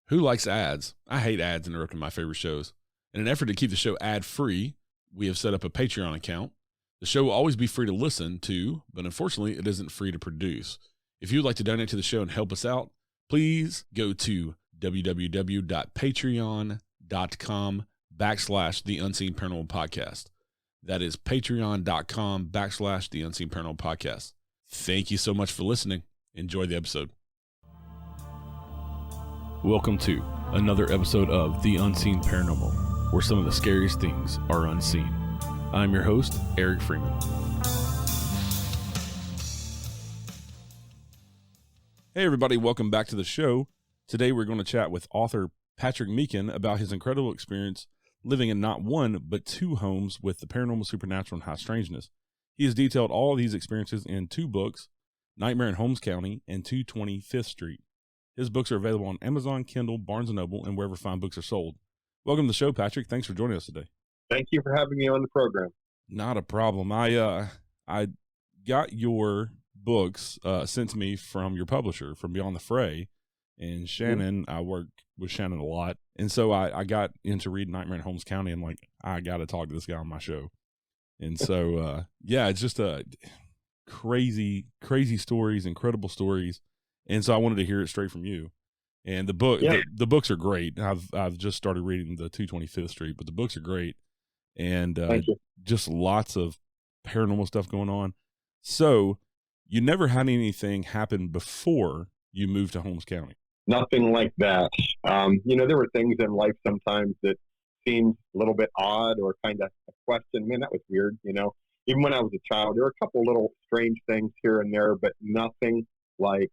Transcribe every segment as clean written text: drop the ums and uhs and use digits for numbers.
Who likes ads? I hate ads interrupting my favorite shows. In an effort to keep the show ad-free, we have set up a Patreon account. The show will always be free to listen to, but unfortunately, it isn't free to produce. If you would like to donate to the show and help us out, please go to www.patreon.com/The Unseen Paranormal Podcast. That is patreon.com/The Unseen Paranormal Podcast. Thank you so much for listening. Enjoy the episode. Welcome to another episode of The Unseen Paranormal, where some of the scariest things are unseen. I'm your host, Eric Freeman. Hey everybody, welcome back to the show. Today we're going to chat with author Patrick Meechan about his incredible experience living in not one, but two homes with the paranormal, supernatural, and high strangeness. He has detailed all of these experiences in two books, Nightmare in Holmes County and 220 Fifth Street. His books are available on Amazon, Kindle, Barnes & Noble, and wherever fine books are sold. Welcome to the show, Patrick. Thanks for joining us today. Thank you for having me on the program. Not a problem. I got your books sent to me from your publisher, from Beyond the Fray, and Shannon. I work with Shannon a lot, and so I got into reading Nightmare in Holmes County. I'm like, I got to talk to this guy on my show, and so yeah, it's just a crazy stories, incredible stories. And so I wanted to hear it straight from you. And the book, the books are great. I've just started reading the 225th Street, but the books are great. And just lots of paranormal stuff going on. So you never had anything happen before you moved to Holmes County? Nothing like that. There were things in life sometimes that seemed a little bit odd or kind of a question. Man, that was weird. Even when I was a child, there were a couple little strange things here and there, but nothing like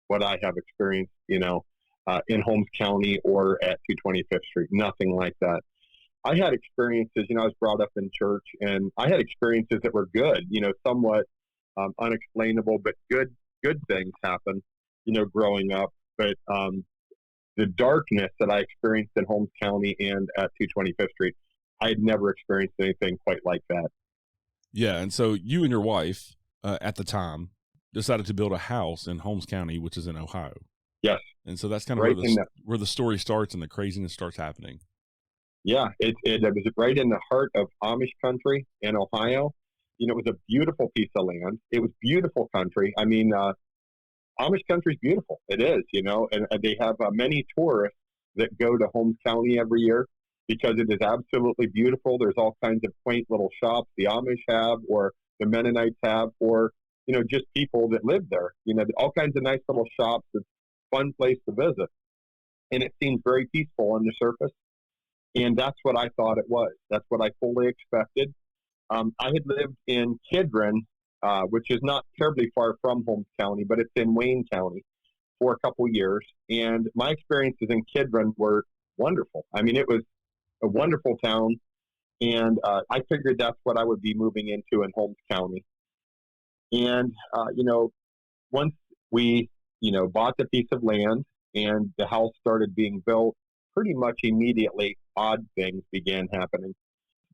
what I have experienced, in Holmes County or at 225th Street, nothing like that. I had experiences, I was brought up in church, and I had experiences that were good, somewhat unexplainable, but good things happen, growing up. But the darkness that I experienced in Holmes County and at 225th Street, I had never experienced anything quite like that. Yeah, and so you and your wife at the time decided to build a house in Holmes County, which is in Ohio. Yes. And so that's kind of right where the story starts and the craziness starts happening. Yeah, it was right in the heart of Amish country in Ohio. It was a beautiful piece of land. It was beautiful country. I mean, Amish country is beautiful. It is, and they have many tourists that go to Holmes County every year because it is absolutely beautiful. There's all kinds of quaint little shops the Amish have or the Mennonites have, or just people that live there, all kinds of nice little shops. It's a fun place to visit. And it seems very peaceful on the surface. And that's what I thought it was. That's what I fully expected. I had lived in Kidron, which is not terribly far from Holmes County, but it's in Wayne County for a couple years. And my experiences in Kidron were wonderful. I mean, it was a wonderful town. And I figured that's what I would be moving into in Holmes County. And, once we, bought the piece of land and the house started being built, pretty much immediately, odd things began happening.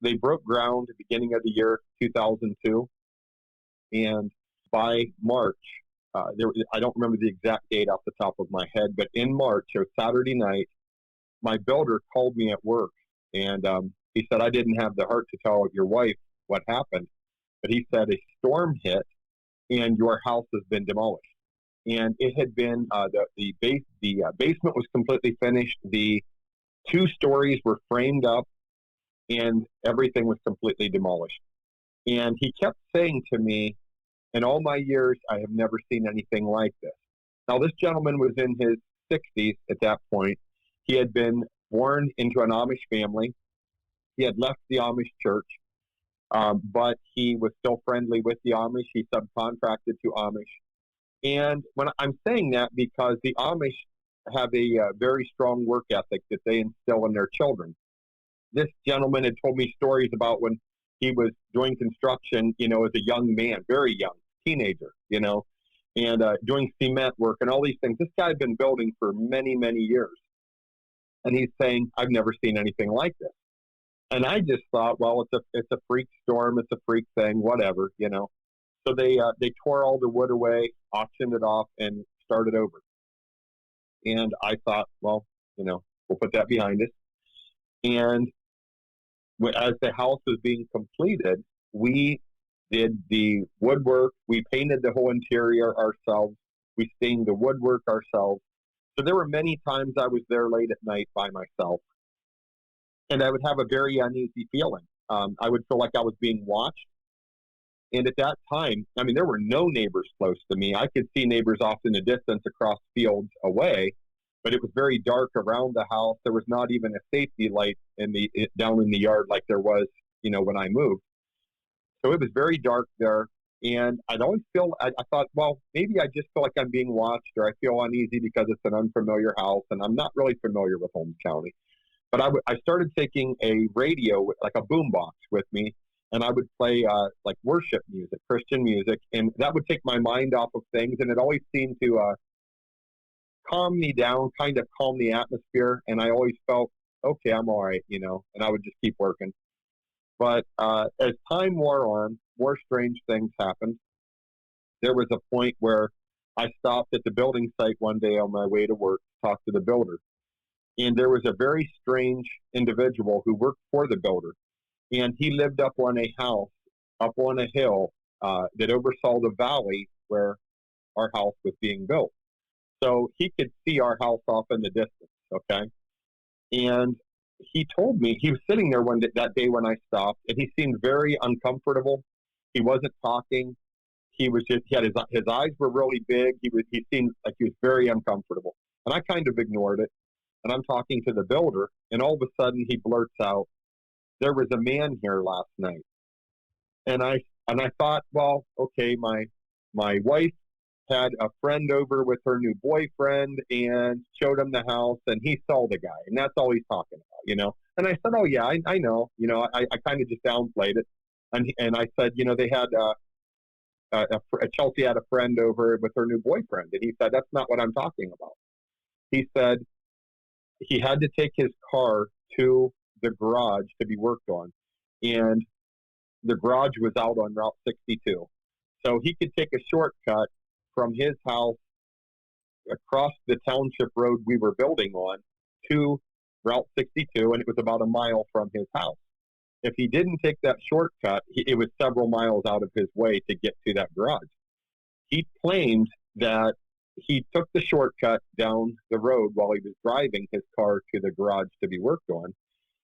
They broke ground at the beginning of the year 2002. And by March, I don't remember the exact date off the top of my head, but in March, it was Saturday night, my builder called me at work. And he said, I didn't have the heart to tell your wife what happened. But he said, a storm hit and your house has been demolished. And it had been, the basement was completely finished. The 2 stories were framed up and everything was completely demolished. And he kept saying to me, in all my years, I have never seen anything like this. Now, this gentleman was in his 60s at that point. He had been born into an Amish family. He had left the Amish church. But he was still friendly with the Amish. He subcontracted to Amish. And when I'm saying that because the Amish have a very strong work ethic that they instill in their children. This gentleman had told me stories about when he was doing construction, as a young man, very young, teenager, and doing cement work and all these things. This guy had been building for many, many years. And he's saying, I've never seen anything like this. And I just thought, well, it's a freak storm, it's a freak thing, whatever, So they tore all the wood away, auctioned it off, and started over. And I thought, well, we'll put that behind us. And as the house was being completed, we did the woodwork. We painted the whole interior ourselves. We stained the woodwork ourselves. So there were many times I was there late at night by myself, and I would have a very uneasy feeling. I would feel like I was being watched. And at that time, I mean, there were no neighbors close to me. I could see neighbors off in the distance across fields away, but it was very dark around the house. There was not even a safety light down in the yard like there was, when I moved. So it was very dark there. And I thought, well, maybe I just feel like I'm being watched, or I feel uneasy because it's an unfamiliar house and I'm not really familiar with Holmes County. But I started taking a radio, like a boombox with me, and I would play like worship music, Christian music, and that would take my mind off of things. And it always seemed to calm me down, kind of calm the atmosphere. And I always felt, okay, I'm all right, and I would just keep working. But as time wore on, more strange things happened. There was a point where I stopped at the building site one day on my way to work to talk to the builder. And there was a very strange individual who worked for the builder. And he lived up on a house, up on a hill that oversaw the valley where our house was being built. So he could see our house off in the distance, okay? And he told me, he was sitting there that day when I stopped, and he seemed very uncomfortable. He wasn't talking. He had his eyes were really big. He seemed like he was very uncomfortable. And I kind of ignored it. And I'm talking to the builder, and all of a sudden he blurts out, "There was a man here last night." And I thought, well, okay, my wife had a friend over with her new boyfriend and showed him the house, and he saw the guy, and that's all he's talking about, And I said, oh yeah, I know, I kind of just downplayed it, and I said, they had Chelsea had a friend over with her new boyfriend, and he said, that's not what I'm talking about. He said he had to take his car to the garage to be worked on, and the garage was out on Route 62. So he could take a shortcut from his house across the township road we were building on to Route 62, and it was about a mile from his house. If he didn't take that shortcut, it was several miles out of his way to get to that garage. He claimed that he took the shortcut down the road while he was driving his car to the garage to be worked on.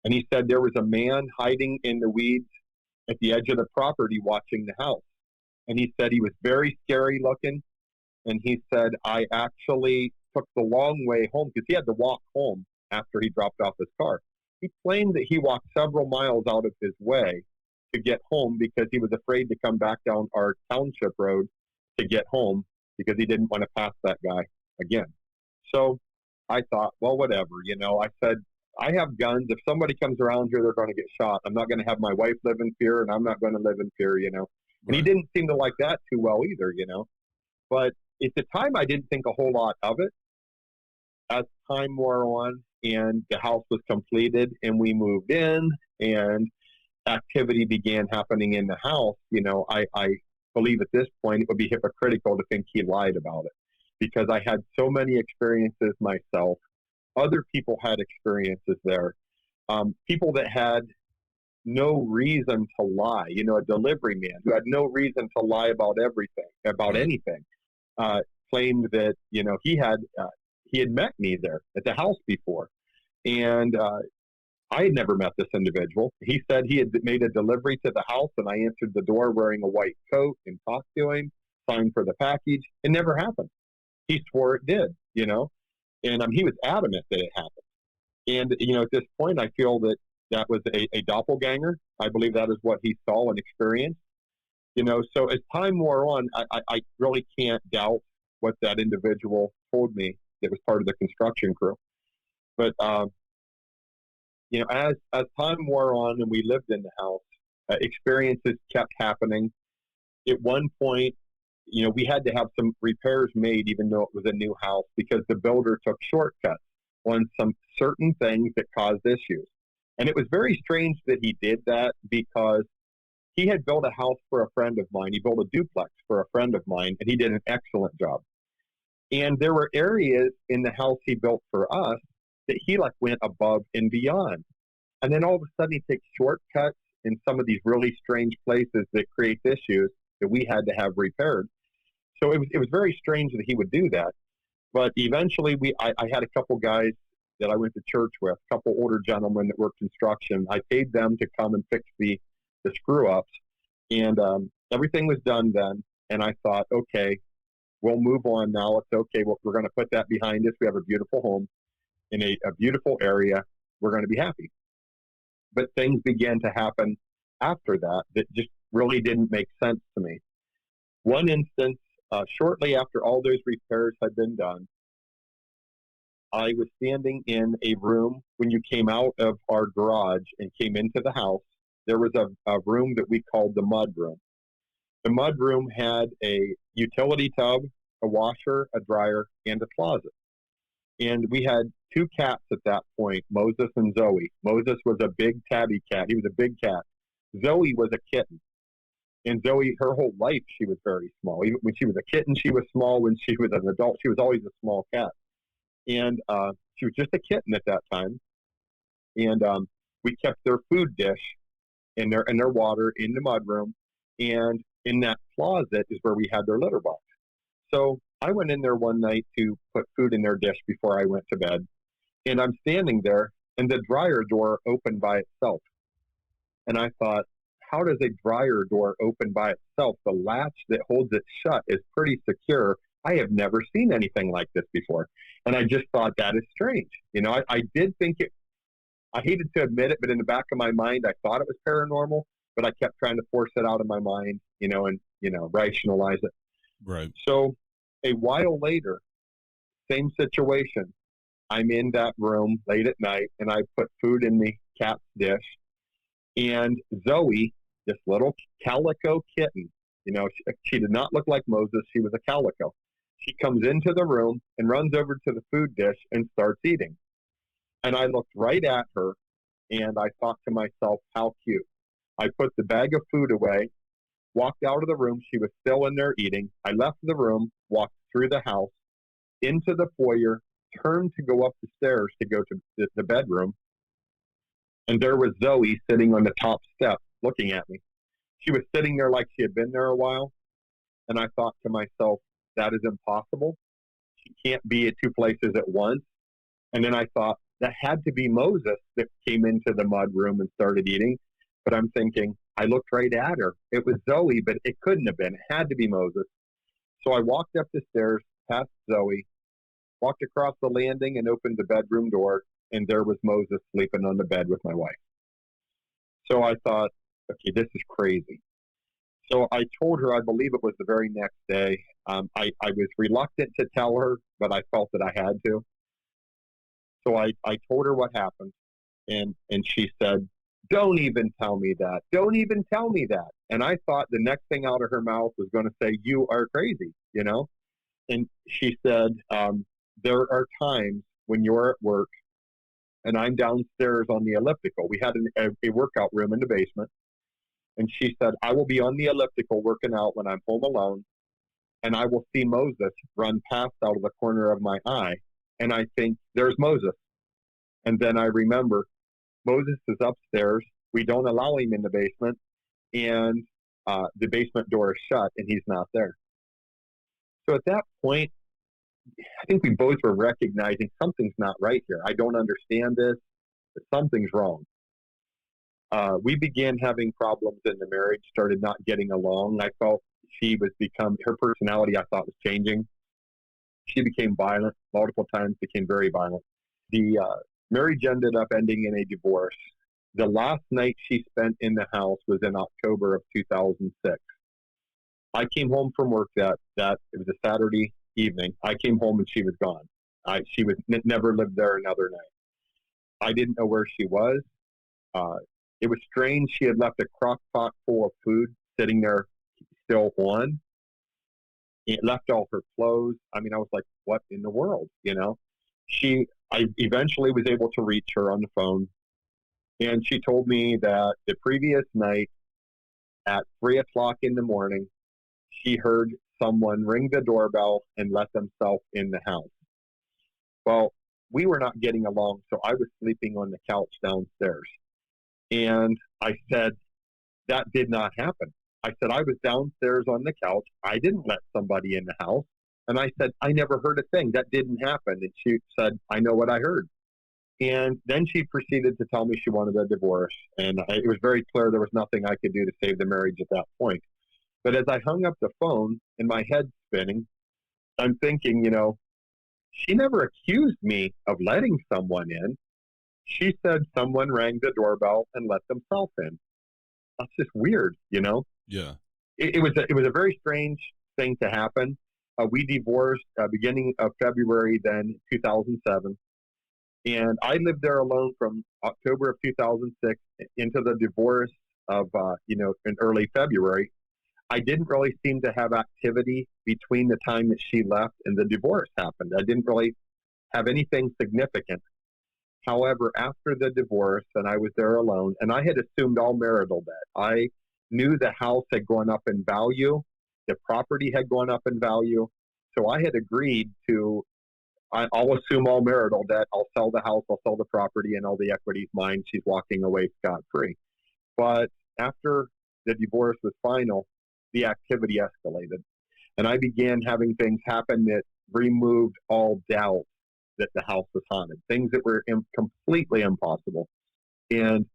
And he said there was a man hiding in the weeds at the edge of the property watching the house. And he said he was very scary looking. And he said, I actually took the long way home because he had to walk home after he dropped off his car. He claimed that he walked several miles out of his way to get home because he was afraid to come back down our township road to get home because he didn't want to pass that guy again. So I thought, well, whatever, I said, I have guns. If somebody comes around here, they're going to get shot. I'm not going to have my wife live in fear, and I'm not going to live in fear, And he didn't seem to like that too well either, But at the time, I didn't think a whole lot of it. As time wore on and the house was completed and we moved in and activity began happening in the house, I believe at this point it would be hypocritical to think he lied about it because I had so many experiences myself. Other people had experiences there. People that had no reason to lie, a delivery man who had no reason to lie about anything, claimed that, he had met me there at the house before. And I had never met this individual. He said he had made a delivery to the house and I answered the door wearing a white coat and talked to him, signed for the package. It never happened. He swore it did, and he was adamant that it happened. And, at this point, I feel that was a doppelganger. I believe that is what he saw and experienced. So as time wore on, I really can't doubt what that individual told me that was part of the construction crew. But, as time wore on and we lived in the house, experiences kept happening. At one point, we had to have some repairs made, even though it was a new house, because the builder took shortcuts on some certain things that caused issues. And it was very strange that he did that because he had built a house for a friend of mine. He built a duplex for a friend of mine, and he did an excellent job. And there were areas in the house he built for us that he like went above and beyond. And then all of a sudden he takes shortcuts in some of these really strange places that create issues that we had to have repaired. So it was very strange that he would do that. But eventually I had a couple guys that I went to church with, a couple older gentlemen that worked construction. I paid them to come and fix the screw ups, and everything was done then. And I thought, okay, we'll move on now. It's okay. We're going to put that behind us. We have a beautiful home in a beautiful area. We're going to be happy. But things began to happen after that just really didn't make sense to me. One instance, shortly after all those repairs had been done, I was standing in a room when you came out of our garage and came into the house. There was a room that we called the mud room. The mud room had a utility tub, a washer, a dryer, and a closet. And we had two cats at that point, Moses and Zoe. Moses was a big tabby cat. He was a big cat. Zoe was a kitten. And Zoe, her whole life, she was very small. Even when she was a kitten, she was small. When she was an adult, she was always a small cat. And she was just a kitten at that time. And we kept their food dish and their water in the mudroom. And in that closet is where we had their litter box. So I went in there one night to put food in their dish before I went to bed. And I'm standing there, and the dryer door opened by itself. And I thought, how does a dryer door open by itself? The latch that holds it shut is pretty secure. I have never seen anything like this before. And I just thought that is strange. You know, I did think I hated to admit it, but in the back of my mind, I thought it was paranormal, but I kept trying to force it out of my mind, and rationalize it. Right. So a while later, same situation. I'm in that room late at night, and I put food in the cat's dish. And Zoe, this little calico kitten, she did not look like Moses. She was a calico. She comes into the room and runs over to the food dish and starts eating. And I looked right at her, and I thought to myself, how cute. I put the bag of food away, walked out of the room. She was still in there eating. I left the room, walked through the house, into the foyer, turned to go up the stairs to go to the bedroom. And there was Zoe sitting on the top step looking at me. She was sitting there like she had been there a while. And I thought to myself, that is impossible. She can't be at two places at once. And then I thought, that had to be Moses that came into the mud room and started eating. But I'm thinking, I looked right at her. It was Zoe, but it couldn't have been. It had to be Moses. So I walked up the stairs, past Zoe, walked across the landing and opened the bedroom door, and there was Moses sleeping on the bed with my wife. So I thought, okay, this is crazy. So I told her, I believe it was the very next day. I was reluctant to tell her, but I felt that I had to. So I told her what happened, and she said, don't even tell me that. Don't even tell me that. And I thought the next thing out of her mouth was going to say, you are crazy, And she said, there are times when you're at work and I'm downstairs on the elliptical. We had a workout room in the basement. And she said, I will be on the elliptical working out when I'm home alone, and I will see Moses run past out of the corner of my eye. And I think, there's Moses. And then I remember, Moses is upstairs. We don't allow him in the basement. And the basement door is shut, and he's not there. So at that point, I think we both were recognizing something's not right here. I don't understand this, but something's wrong. We began having problems in the marriage, started not getting along. I felt her personality I thought was changing. She became violent multiple times, became very violent. The marriage ended up ending in a divorce. The last night she spent in the house was in October of 2006. I came home from work it was a Saturday evening. I came home and she was gone. She never lived there another night. I didn't know where she was. It was strange. She had left a crock pot full of food sitting there still on. It left all her clothes. I mean, I was like, what in the world, I eventually was able to reach her on the phone. And she told me that the previous night at 3:00 in the morning, she heard someone ring the doorbell and let themselves in the house. Well, we were not getting along. So I was sleeping on the couch downstairs. And I said, that did not happen. I said, I was downstairs on the couch. I didn't let somebody in the house. And I said, I never heard a thing. That didn't happen. And she said, I know what I heard. And then she proceeded to tell me she wanted a divorce. And it was very clear there was nothing I could do to save the marriage at that point. But as I hung up the phone and my head spinning, I'm thinking, she never accused me of letting someone in. She said someone rang the doorbell and let themselves in. That's just weird, Yeah. It was a very strange thing to happen. We divorced beginning of February, then 2007. And I lived there alone from October of 2006 into the divorce of, in early February. I didn't really seem to have activity between the time that she left and the divorce happened. I didn't really have anything significant. However, after the divorce, and I was there alone, and I had assumed all marital debt. I knew the house had gone up in value. The property had gone up in value. So I had agreed to, I'll assume all marital debt. I'll sell the house. I'll sell the property, and all the equity's mine. She's walking away scot-free. But after the divorce was final, the activity escalated. And I began having things happen that removed all doubt that the house was haunted, things that were completely impossible. And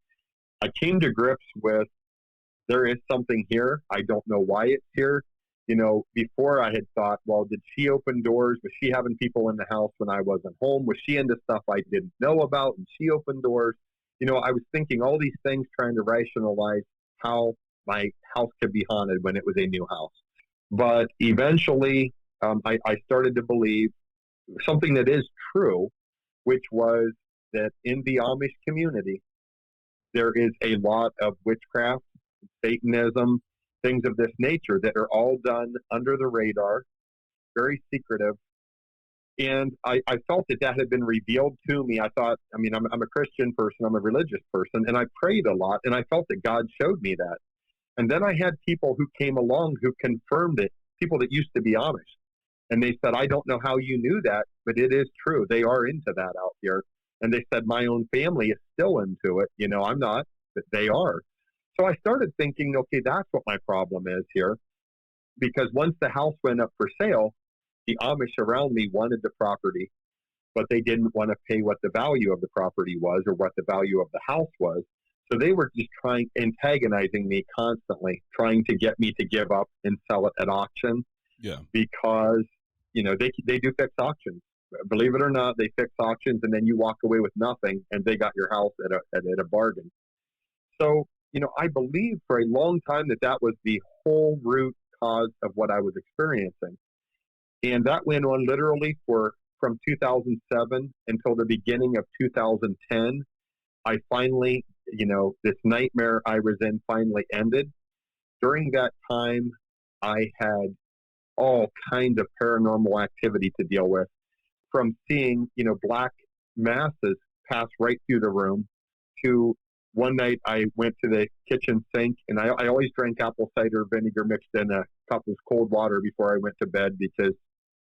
I came to grips with, there is something here. I don't know why it's here. Before I had thought, well, did she open doors? Was she having people in the house when I wasn't home? Was she into stuff I didn't know about and she opened doors? I was thinking all these things, trying to rationalize how my house could be haunted when it was a new house. But eventually, I started to believe something that is true, which was that in the Amish community, there is a lot of witchcraft, Satanism, things of this nature that are all done under the radar, very secretive. And I felt that had been revealed to me. I thought, I'm a Christian person, I'm a religious person, and I prayed a lot, and I felt that God showed me that. And then I had people who came along who confirmed it, people that used to be Amish. And they said, I don't know how you knew that, but it is true. They are into that out here. And they said, my own family is still into it. I'm not, but they are. So I started thinking, okay, that's what my problem is here. Because once the house went up for sale, the Amish around me wanted the property, but they didn't want to pay what the value of the property was or what the value of the house was. So they were just antagonizing me constantly, trying to get me to give up and sell it at auction. Yeah. Because, they do fix auctions. Believe it or not, they fix auctions, and then you walk away with nothing, and they got your house at a bargain. So, I believed for a long time that was the whole root cause of what I was experiencing. And that went on literally from 2007 until the beginning of 2010. I finally, this nightmare I was in finally ended. During that time, I had all kinds of paranormal activity to deal with, from seeing, black masses pass right through the room to one night I went to the kitchen sink, and I always drank apple cider vinegar mixed in a cup of cold water before I went to bed, because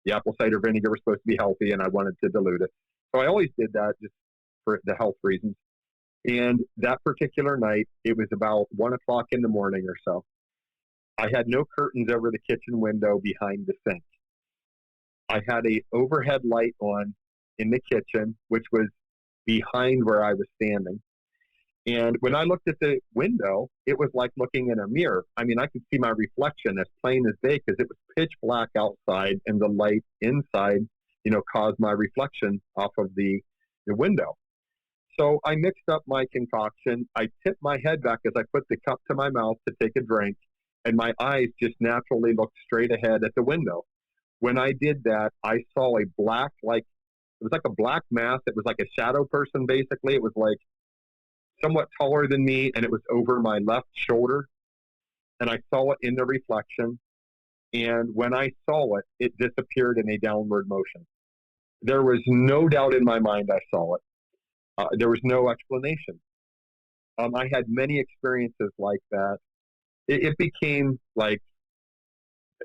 the apple cider vinegar was supposed to be healthy and I wanted to dilute it. So I always did that just for the health reasons. And that particular night, it was about 1:00 in the morning or so. I had no curtains over the kitchen window behind the sink. I had a overhead light on in the kitchen, which was behind where I was standing. And when I looked at the window, it was like looking in a mirror. I could see my reflection as plain as day, because it was pitch black outside, and the light inside, caused my reflection off of the window. So I mixed up my concoction. I tipped my head back as I put the cup to my mouth to take a drink, and my eyes just naturally looked straight ahead at the window. When I did that, I saw a black, it was like a black mass. It was like a shadow person, basically. It was like somewhat taller than me, and it was over my left shoulder. And I saw it in the reflection. And when I saw it, it disappeared in a downward motion. There was no doubt in my mind I saw it. There was no explanation. I had many experiences like that. It became like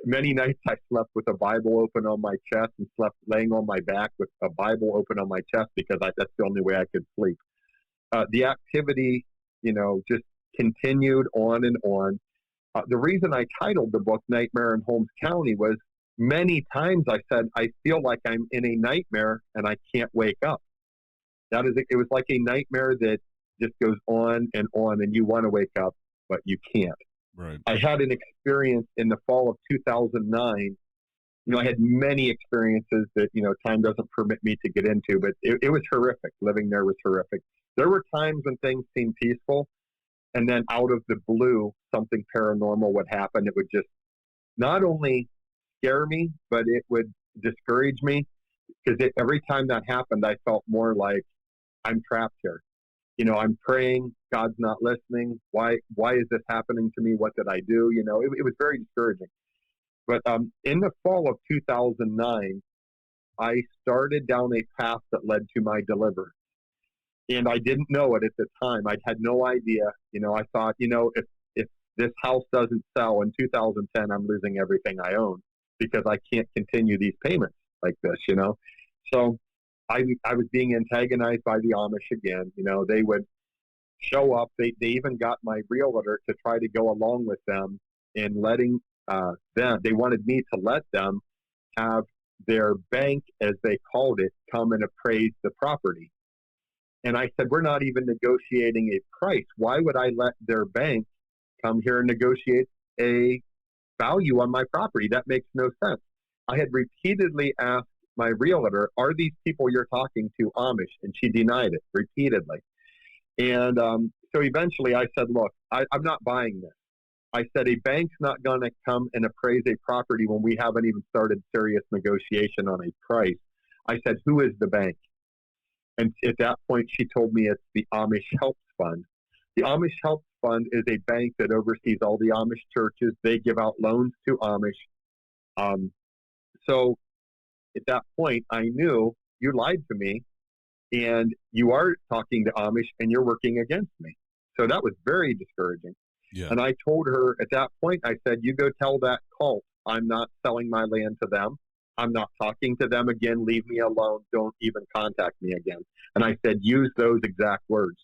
Many nights I slept with a Bible open on my chest and slept laying on my back with a Bible open on my chest because that's the only way I could sleep. The activity, just continued on and on. The reason I titled the book Nightmare in Holmes County was many times I said, I feel like I'm in a nightmare and I can't wake up. It was like a nightmare that just goes on, and you want to wake up, but you can't. Right. I had an experience in the fall of 2009. I had many experiences that, time doesn't permit me to get into, but it was horrific. Living there was horrific. There were times when things seemed peaceful, and then out of the blue, something paranormal would happen. It would just not only scare me, but it would discourage me, because every time that happened, I felt more like I'm trapped here. I'm praying, God's not listening. Why is this happening to me? What did I do? It was very discouraging. But in the fall of 2009, I started down a path that led to my deliverance. And I didn't know it at the time. I had no idea. I thought, if this house doesn't sell in 2010, I'm losing everything I own because I can't continue these payments like this, So I was being antagonized by the Amish again. They would show up. They even got my realtor to try to go along with them in letting them. They wanted me to let them have their bank, as they called it, come and appraise the property. And I said, we're not even negotiating a price. Why would I let their bank come here and negotiate a value on my property? That makes no sense. I had repeatedly asked my realtor, are these people you're talking to Amish? And she denied it repeatedly. And so eventually I said, look, I'm not buying this. I said, a bank's not going to come and appraise a property when we haven't even started serious negotiation on a price. I said, who is the bank? And at that point, she told me it's the Amish Help Fund. The Amish Help Fund is a bank that oversees all the Amish churches. They give out loans to Amish. So at that point, I knew you lied to me, and you are talking to Amish, and you're working against me. So that was very discouraging. Yeah. And I told her at that point, I said, you go tell that cult I'm not selling my land to them. I'm not talking to them again. Leave me alone. Don't even contact me again. And I said, use those exact words.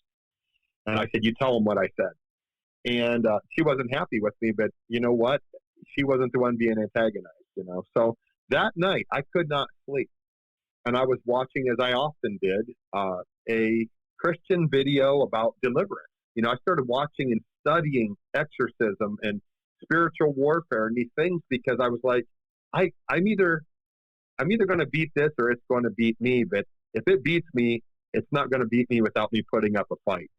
And I said, you tell them what I said. And she wasn't happy with me, but you know what? She wasn't the one being antagonized, So that night, I could not sleep. And I was watching, as I often did, a Christian video about deliverance. I started watching and studying exorcism and spiritual warfare and these things because I was like, I'm either going to beat this or it's going to beat me. But if it beats me, it's not going to beat me without me putting up a fight,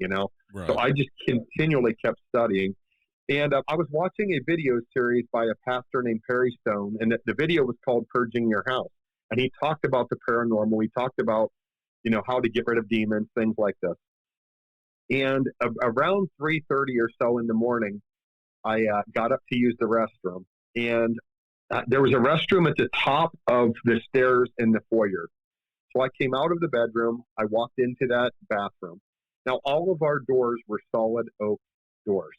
Right. So I just continually kept studying. And I was watching a video series by a pastor named Perry Stone, and the video was called Purging Your House. And he talked about the paranormal. He talked about, how to get rid of demons, things like this. And around 3:30 or so in the morning, I got up to use the restroom. And there was a restroom at the top of the stairs in the foyer. So I came out of the bedroom. I walked into that bathroom. Now, all of our doors were solid oak doors.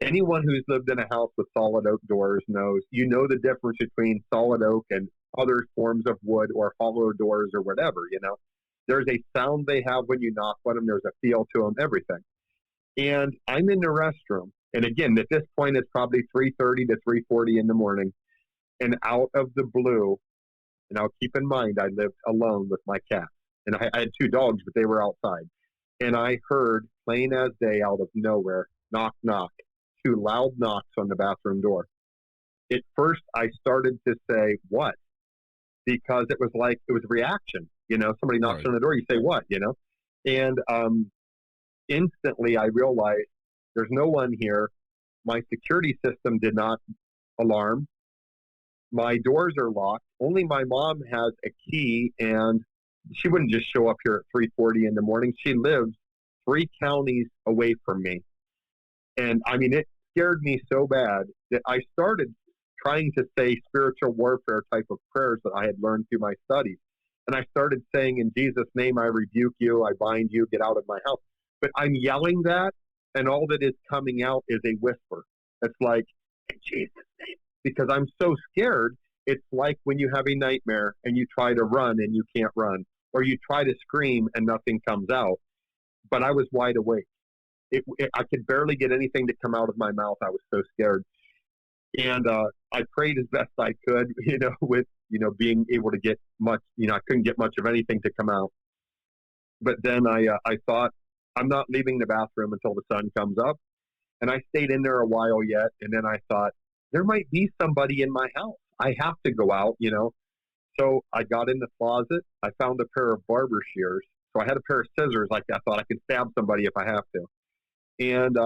Anyone who's lived in a house with solid oak doors knows, the difference between solid oak and other forms of wood or hollow doors or whatever, There's a sound they have when you knock on them. There's a feel to them, everything. And I'm in the restroom. And again, at this point, it's probably 3:30 to 3:40 in the morning. And out of the blue, and now keep in mind, I lived alone with my cat. And I had two dogs, but they were outside. And I heard, plain as day, out of nowhere, knock, knock, two loud knocks on the bathroom door. At first, I started to say, what? Because it was reaction. Somebody knocks Right. on the door, you say, what? And instantly I realized there's no one here. My security system did not alarm. My doors are locked. Only my mom has a key, and she wouldn't just show up here at 3:40 in the morning. She lives 3 counties away from me. And I mean, it scared me so bad that I started trying to say spiritual warfare type of prayers that I had learned through my studies. And I started saying, in Jesus' name, I rebuke you, I bind you, get out of my house. But I'm yelling that, and all that is coming out is a whisper. It's like, in Jesus' name, because I'm so scared. It's like when you have a nightmare and you try to run and you can't run, or you try to scream and nothing comes out. But I was wide awake. I could barely get anything to come out of my mouth. I was so scared. And I prayed as best I could, with, being able to get much, I couldn't get much of anything to come out. But then I thought, I'm not leaving the bathroom until the sun comes up. And I stayed in there a while yet. And then I thought, there might be somebody in my house. I have to go out, So I got in the closet. I found a pair of barber shears. So I had a pair of scissors. Like I thought I could stab somebody if I have to. And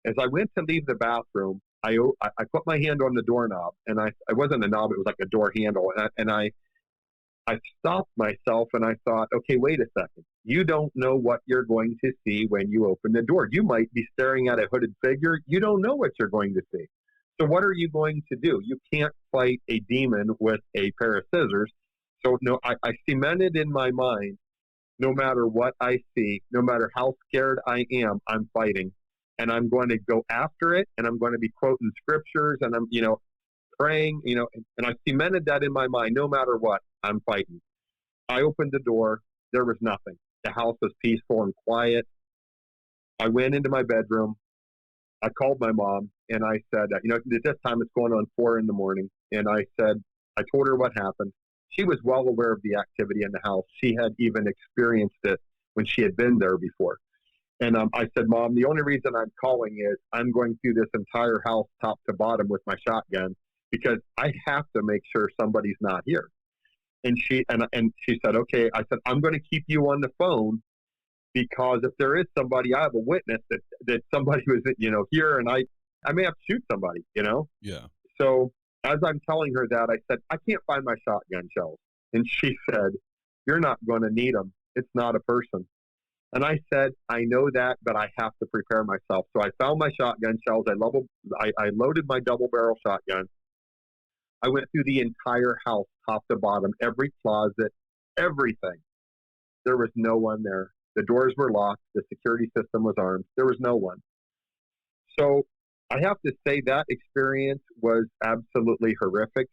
as I went to leave the bathroom, I put my hand on the doorknob, and I wasn't a knob, it was like a door handle. And I stopped myself and I thought, okay, wait a second. You don't know what you're going to see when you open the door. You might be staring at a hooded figure. You don't know what you're going to see. So what are you going to do? You can't fight a demon with a pair of scissors. So no, I cemented in my mind, no matter what I see, no matter how scared I am, I'm fighting. And I'm going to go after it, and I'm going to be quoting scriptures, and I'm, praying, and I cemented that in my mind, no matter what, I'm fighting. I opened the door. There was nothing. The house was peaceful and quiet. I went into my bedroom. I called my mom, and I said, at this time it's going on 4 a.m. And I told her what happened. She was well aware of the activity in the house. She had even experienced it when she had been there before. And I said, Mom, the only reason I'm calling is I'm going through this entire house top to bottom with my shotgun because I have to make sure somebody's not here. And she said, okay. I said, I'm going to keep you on the phone because if there is somebody, I have a witness that somebody was, here, and I may have to shoot somebody, Yeah. So as I'm telling her that, I said, I can't find my shotgun shells. And she said, you're not going to need them. It's not a person. And I said, I know that, but I have to prepare myself. So I found my shotgun shells. I loaded my double barrel shotgun. I went through the entire house, top to bottom, every closet, everything. There was no one there. The doors were locked. The security system was armed. There was no one. So I have to say that experience was absolutely horrific.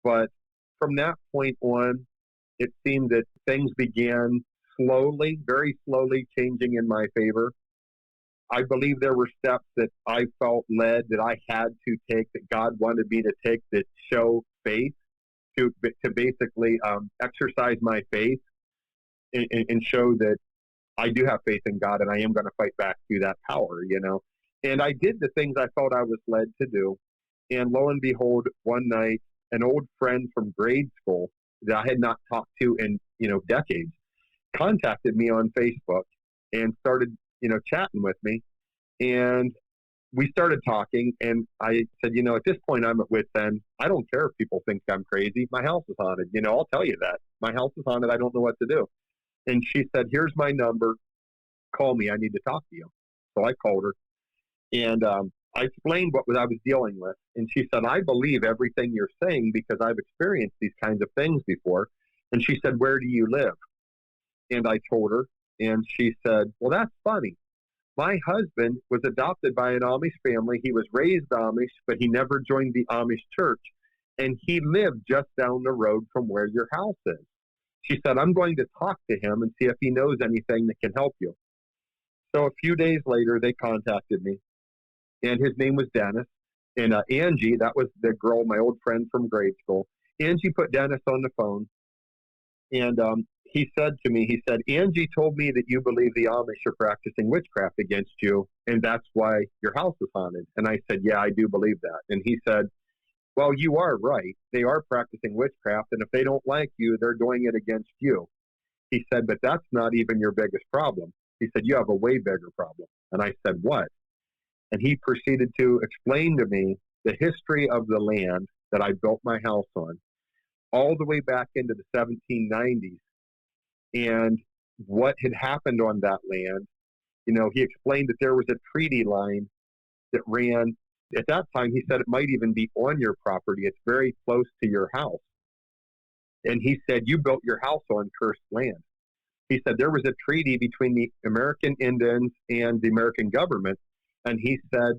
But from that point on, it seemed that things began slowly, very slowly changing in my favor. I believe there were steps that I felt led that I had to take, that God wanted me to take, that show faith, to basically exercise my faith and show that I do have faith in God and I am going to fight back through that power, And I did the things I felt I was led to do. And lo and behold, one night, an old friend from grade school that I had not talked to in, decades contacted me on Facebook and started, chatting with me. And we started talking, and I said, at this point I'm at wit's end. I don't care if people think I'm crazy. My house is haunted. I'll tell you that. My house is haunted. I don't know what to do. And she said, here's my number. Call me. I need to talk to you. So I called her, and I explained what I was dealing with. And she said, I believe everything you're saying because I've experienced these kinds of things before. And she said, where do you live? And I told her, and she said, well, that's funny. My husband was adopted by an Amish family. He was raised Amish, but he never joined the Amish church. And he lived just down the road from where your house is. She said, I'm going to talk to him and see if he knows anything that can help you. So a few days later, they contacted me, and his name was Dennis. And Angie, that was the girl, my old friend from grade school. Angie put Dennis on the phone, and he said to me, Angie told me that you believe the Amish are practicing witchcraft against you, and that's why your house is haunted. And I said, yeah, I do believe that. And he said, well, you are right. They are practicing witchcraft, and if they don't like you, they're doing it against you. He said, but that's not even your biggest problem. He said, you have a way bigger problem. And I said, what? And he proceeded to explain to me the history of the land that I built my house on, all the way back into the 1790s, and what had happened on that land. He explained that there was a treaty line that ran. At that time, he said it might even be on your property. It's very close to your house. And he said, you built your house on cursed land. He said there was a treaty between the American Indians and the American government. And he said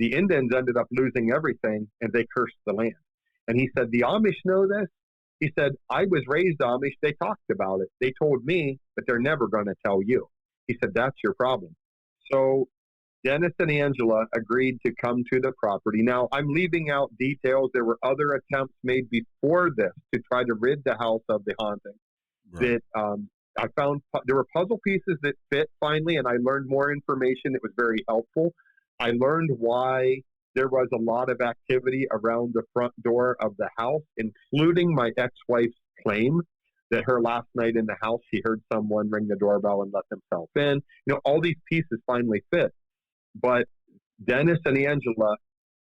the Indians ended up losing everything, and they cursed the land. And he said, the Amish know this. He said, I was raised Amish. They talked about it. They told me, but they're never going to tell you. He said, that's your problem. So Dennis and Angela agreed to come to the property. Now, I'm leaving out details. There were other attempts made before this to try to rid the house of the haunting. Right. That I found there were puzzle pieces that fit finally, and I learned more information. It was very helpful. I learned why there was a lot of activity around the front door of the house, including my ex-wife's claim that her last night in the house, she heard someone ring the doorbell and let themselves in. You know, all these pieces finally fit. But Dennis and Angela,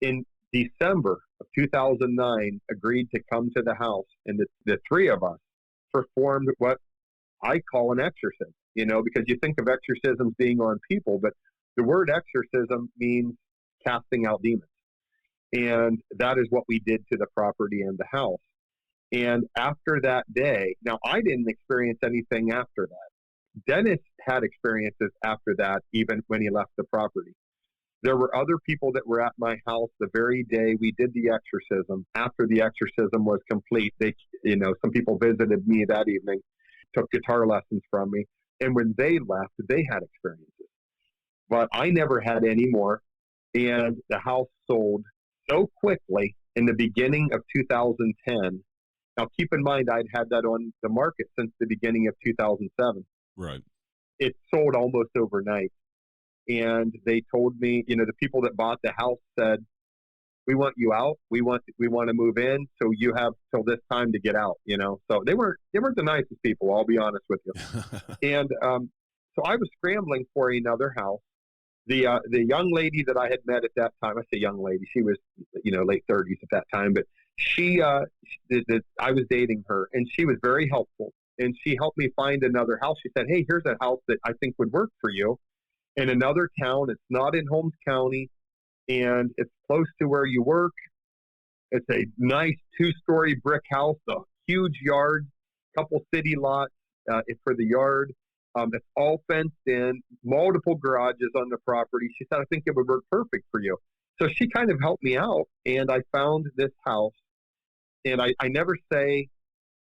in December of 2009, agreed to come to the house, and the three of us performed what I call an exorcism, you know, because you think of exorcisms being on people, but the word exorcism means casting out demons. And that is what we did to the property and the house. And after that day, now I didn't experience anything after that. Dennis had experiences after that, even when he left the property. There were other people that were at my house the very day we did the exorcism. After the exorcism was complete, some people visited me that evening, took guitar lessons from me. And when they left, they had experiences. But I never had any more. And the house sold so quickly in the beginning of 2010. Now, keep in mind, I'd had that on the market since the beginning of 2007. Right. It sold almost overnight. And they told me, the people that bought the house said, we want you out. We want to move in. So you have till this time to get out, So they weren't the nicest people, I'll be honest with you. And so I was scrambling for another house. The young lady that I had met at that time, I say young lady, she was, late 30s at that time, but I was dating her, and she was very helpful. And she helped me find another house. She said, hey, here's a house that I think would work for you in another town. It's not in Holmes County, and it's close to where you work. It's a nice 2-story brick house, a huge yard, couple city lots for the yard. It's all fenced in, multiple garages on the property. She said, I think it would work perfect for you. So she kind of helped me out, and I found this house. And I never say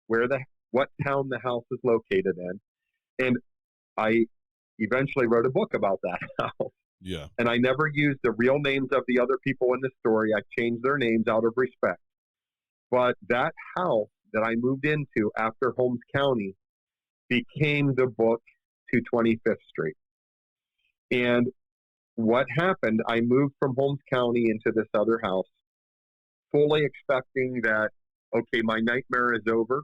what town the house is located in. And I eventually wrote a book about that house. Yeah. And I never used the real names of the other people in the story. I changed their names out of respect. But that house that I moved into after Holmes County became the book to 25th Street. And what happened, I moved from Holmes County into this other house, fully expecting that, okay, my nightmare is over.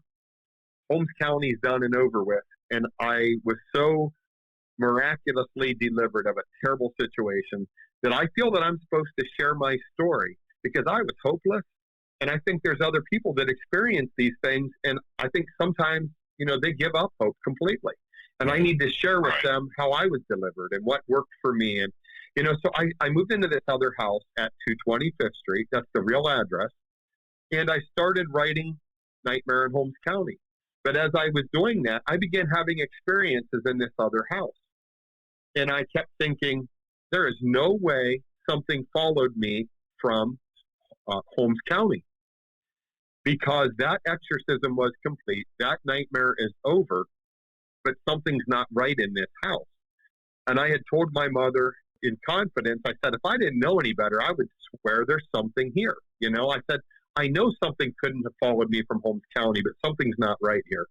Holmes County is done and over with. And I was so miraculously delivered of a terrible situation that I feel that I'm supposed to share my story because I was hopeless. And I think there's other people that experience these things. And I think sometimes, they give up hope completely. And I need to share with them how I was delivered and what worked for me. And, so I moved into this other house at 225th Street. That's the real address. And I started writing Nightmare in Holmes County. But as I was doing that, I began having experiences in this other house. And I kept thinking, there is no way something followed me from Holmes County. Because that exorcism was complete. That nightmare is over. But something's not right in this house. And I had told my mother in confidence, I said, if I didn't know any better, I would swear there's something here. I said, I know something couldn't have followed me from Holmes County, but something's not right here.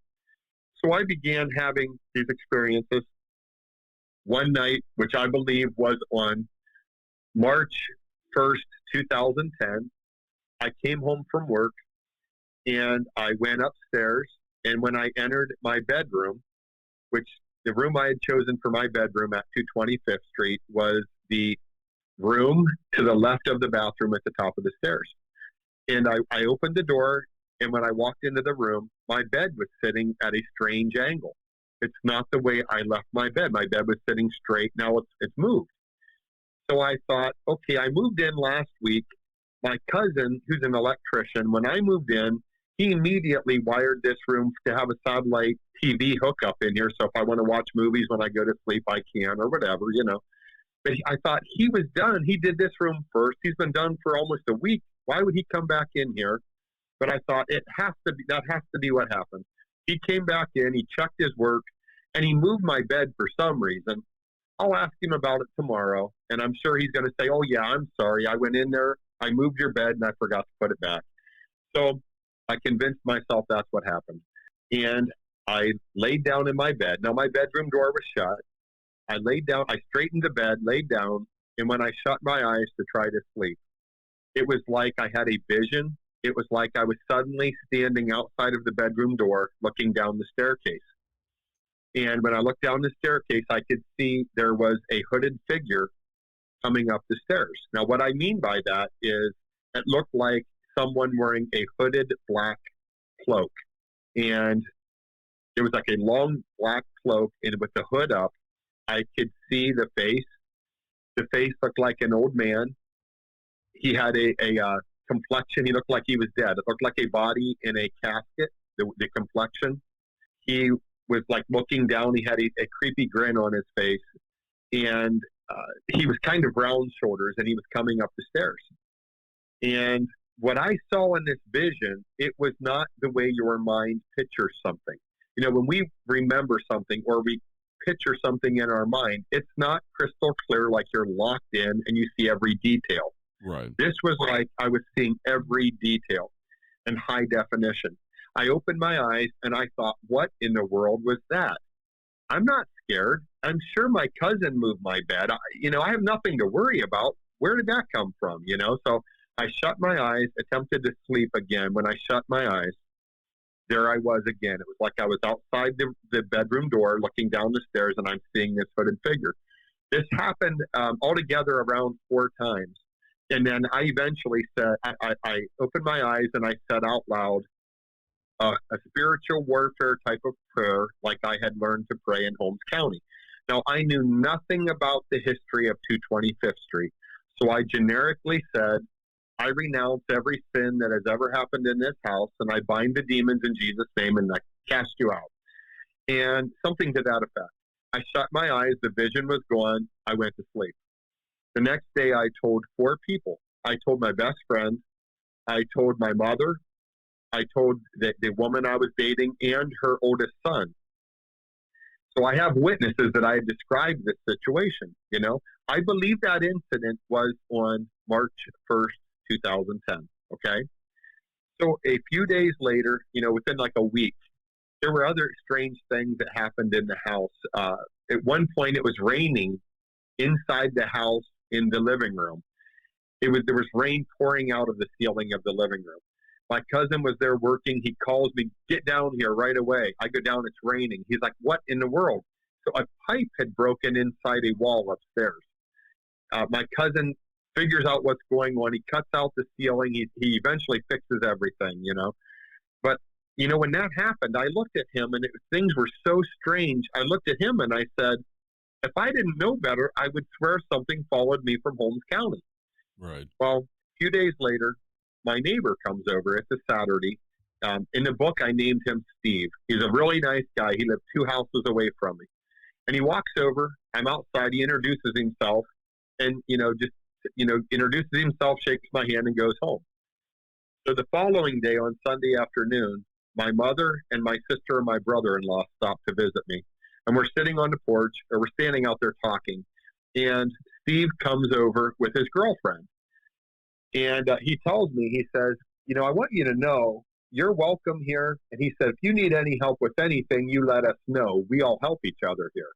So I began having these experiences. One night, which I believe was on March 1st, 2010, I came home from work and I went upstairs. And when I entered my bedroom, which the room I had chosen for my bedroom at 225th Street was the room to the left of the bathroom at the top of the stairs. And I opened the door, and when I walked into the room, my bed was sitting at a strange angle. It's not the way I left my bed. My bed was sitting straight. Now it's moved. So I thought, okay, I moved in last week. My cousin, who's an electrician, when I moved in, he immediately wired this room to have a satellite TV hookup in here. So if I want to watch movies when I go to sleep, I can, or whatever, But I thought he was done. He did this room first. He's been done for almost a week. Why would he come back in here? But I thought that has to be what happened. He came back in, he checked his work, and he moved my bed for some reason. I'll ask him about it tomorrow, and I'm sure he's going to say, "Oh yeah, I'm sorry. I went in there, I moved your bed, and I forgot to put it back." So I convinced myself that's what happened. And I laid down in my bed. Now, my bedroom door was shut. I laid down, I straightened the bed, laid down, and when I shut my eyes to try to sleep, it was like I had a vision. It was like I was suddenly standing outside of the bedroom door looking down the staircase. And when I looked down the staircase, I could see there was a hooded figure coming up the stairs. Now, what I mean by that is it looked like someone wearing a hooded black cloak. And it was like a long black cloak, and with the hood up, I could see the face. The face looked like an old man. He had a complexion. He looked like he was dead. It looked like a body in a casket, the complexion. He was like looking down. He had a creepy grin on his face. And he was kind of round shoulders, and he was coming up the stairs. And what I saw in this vision, it was not the way your mind pictures something. You know, when we remember something or we picture something in our mind, it's not crystal clear like you're locked in and you see every detail. Right. This was like I was seeing every detail in high definition. I opened my eyes and I thought, what in the world was that? I'm not scared. I'm sure my cousin moved my bed. I have nothing to worry about. Where did that come from? So I shut my eyes, attempted to sleep again. When I shut my eyes, there I was again. It was like I was outside the bedroom door looking down the stairs, and I'm seeing this hooded figure. This happened altogether around 4 times. And then I eventually said, I opened my eyes and I said out loud, a spiritual warfare type of prayer like I had learned to pray in Holmes County. Now, I knew nothing about the history of 225th Street. So I generically said, I renounce every sin that has ever happened in this house, and I bind the demons in Jesus' name, and I cast you out. And something to that effect. I shut my eyes. The vision was gone. I went to sleep. The next day, I told 4 people. I told my best friend. I told my mother. I told the woman I was dating and her oldest son. So I have witnesses that I had described this situation. I believe that incident was on March 1st, 2010. Okay. So a few days later, within like a week, there were other strange things that happened in the house. At one point, it was raining inside the house in the living room. There was rain pouring out of the ceiling of the living room. My cousin was there working. He calls me, "Get down here right away." I go down, it's raining. He's like, "What in the world?" So a pipe had broken inside a wall upstairs. My cousin figures out what's going on. He cuts out the ceiling. He eventually fixes everything, But, when that happened, I looked at him and things were so strange. I looked at him and I said, if I didn't know better, I would swear something followed me from Holmes County. Right. Well, a few days later, my neighbor comes over. It's a Saturday. In the book, I named him Steve. He's a really nice guy. He lived 2 houses away from me. And he walks over. I'm outside. He introduces himself and, introduces himself, shakes my hand, and goes home. So the following day on Sunday afternoon, my mother and my sister and my brother-in-law stopped to visit me. And we're sitting on the porch, or we're standing out there talking. And Steve comes over with his girlfriend. And he tells me, he says, I want you to know you're welcome here. And he said, if you need any help with anything, you let us know. We all help each other here.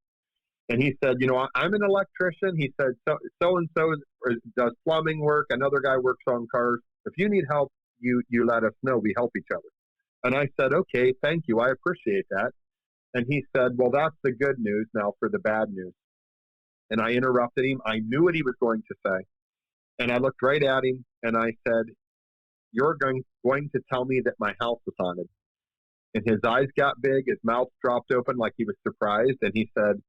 And he said, I'm an electrician. He said, so-and-so does plumbing work. Another guy works on cars. If you need help, you let us know. We help each other. And I said, okay, thank you. I appreciate that. And he said, well, that's the good news. Now for the bad news. And I interrupted him. I knew what he was going to say. And I looked right at him and I said, you're going to tell me that my house is haunted. And his eyes got big. His mouth dropped open like he was surprised. And he said,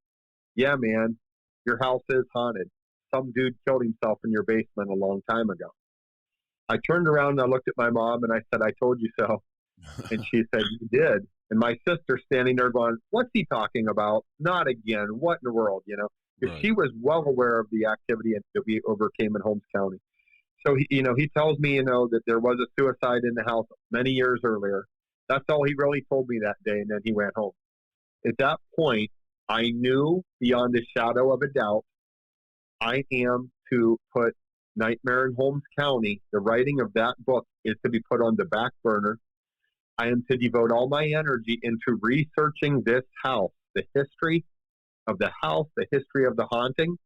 yeah, man, your house is haunted. Some dude killed himself in your basement a long time ago. I turned around and I looked at my mom and I said, I told you so. And she said, you did. And my sister standing there going, what's he talking about? Not again. What in the world, because Right. she was well aware of the activity that we overcame in Holmes County. So he tells me, that there was a suicide in the house many years earlier. That's all he really told me that day, and then he went home. At that point, I knew beyond a shadow of a doubt, I am to put Nightmare in Holmes County. The writing of that book is to be put on the back burner. I am to devote all my energy into researching this house, the history of the house, the history of the haunting,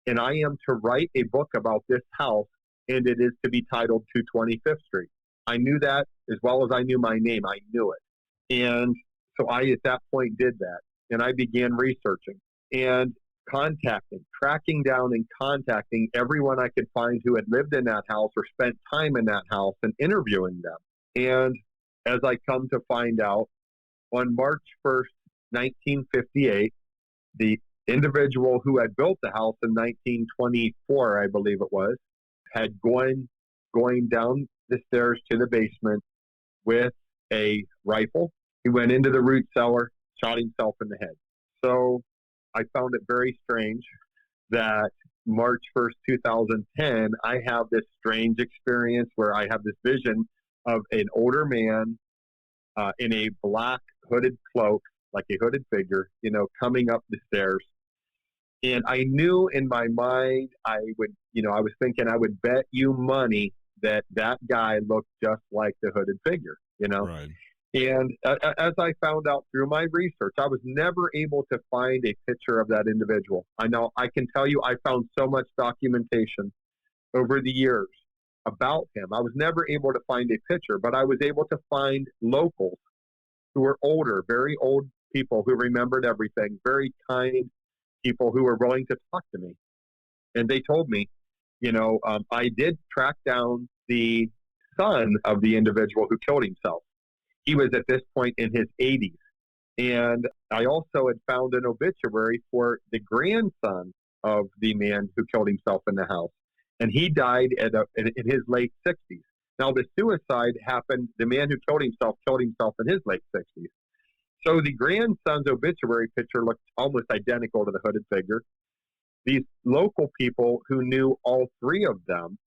and I am to write a book about this house, and it is to be titled 225th Street. I knew that as well as I knew my name. I knew it. And so I, at that point, did that. And I began researching and tracking down and contacting everyone I could find who had lived in that house or spent time in that house and interviewing them. And as I come to find out, on March 1st, 1958, the individual who had built the house in 1924, I believe it was, had going down the stairs to the basement with a rifle. He went into the root cellar, shot himself in the head. So I found it very strange that March 1st, 2010, I have this strange experience where I have this vision of an older man in a black hooded cloak, like a hooded figure, coming up the stairs. And I knew in my mind, I was thinking I would bet you money that guy looked just like the hooded figure, Right. And as I found out through my research, I was never able to find a picture of that individual. I know I can tell you I found so much documentation over the years about him. I was never able to find a picture, but I was able to find locals who were older, very old people who remembered everything, very kind people who were willing to talk to me. And they told me, I did track down the son of the individual who killed himself. He was at this point in his 80s. And I also had found an obituary for the grandson of the man who killed himself in the house. And he died in his late 60s. Now, the suicide happened, the man who killed himself in his late 60s. So the grandson's obituary picture looked almost identical to the hooded figure. These local people who knew all three of them,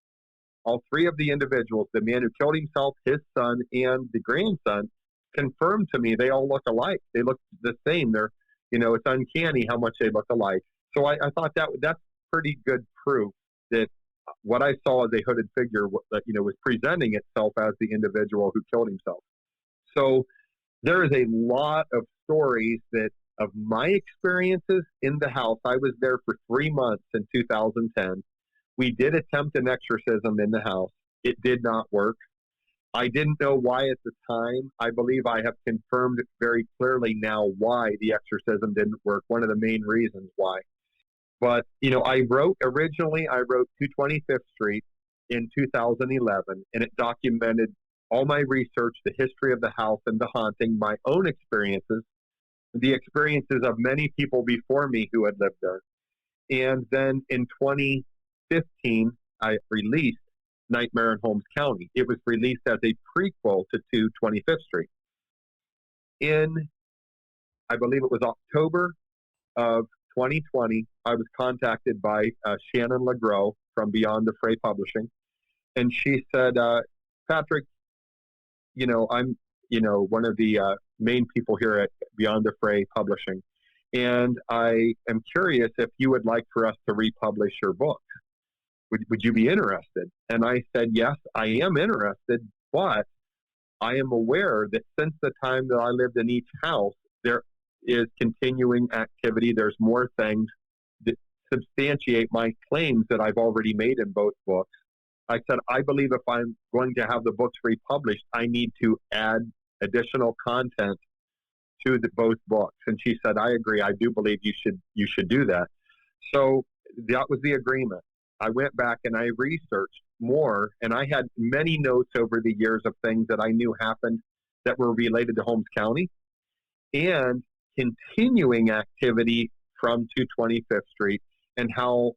all three of the individuals, the man who killed himself, his son, and the grandson, confirmed to me they all look alike. They look the same. It's uncanny how much they look alike. So I thought that's pretty good proof that what I saw as a hooded figure, was presenting itself as the individual who killed himself. So there is a lot of stories of my experiences in the house. I was there for 3 months in 2010. We did attempt an exorcism in the house. It did not work. I didn't know why at the time. I believe I have confirmed very clearly now why the exorcism didn't work. One of the main reasons why. But, I wrote 225th Street in 2011, and it documented all my research, the history of the house and the haunting, my own experiences, the experiences of many people before me who had lived there. And then in 2015, I released Nightmare in Holmes County. It was released as a prequel to 225th Street. I believe it was October of 2020, I was contacted by Shannon LeGros from Beyond the Fray Publishing. And she said, Patrick, I'm, one of the main people here at Beyond the Fray Publishing. And I am curious if you would like for us to republish your book. Would you be interested? And I said, yes, I am interested, but I am aware that since the time that I lived in each house, there is continuing activity. There's more things that substantiate my claims that I've already made in both books. I said, I believe if I'm going to have the books republished, I need to add additional content to both books. And she said, I agree. I do believe you should do that. So that was the agreement. I went back and I researched more, and I had many notes over the years of things that I knew happened that were related to Holmes County and continuing activity from 225th Street and how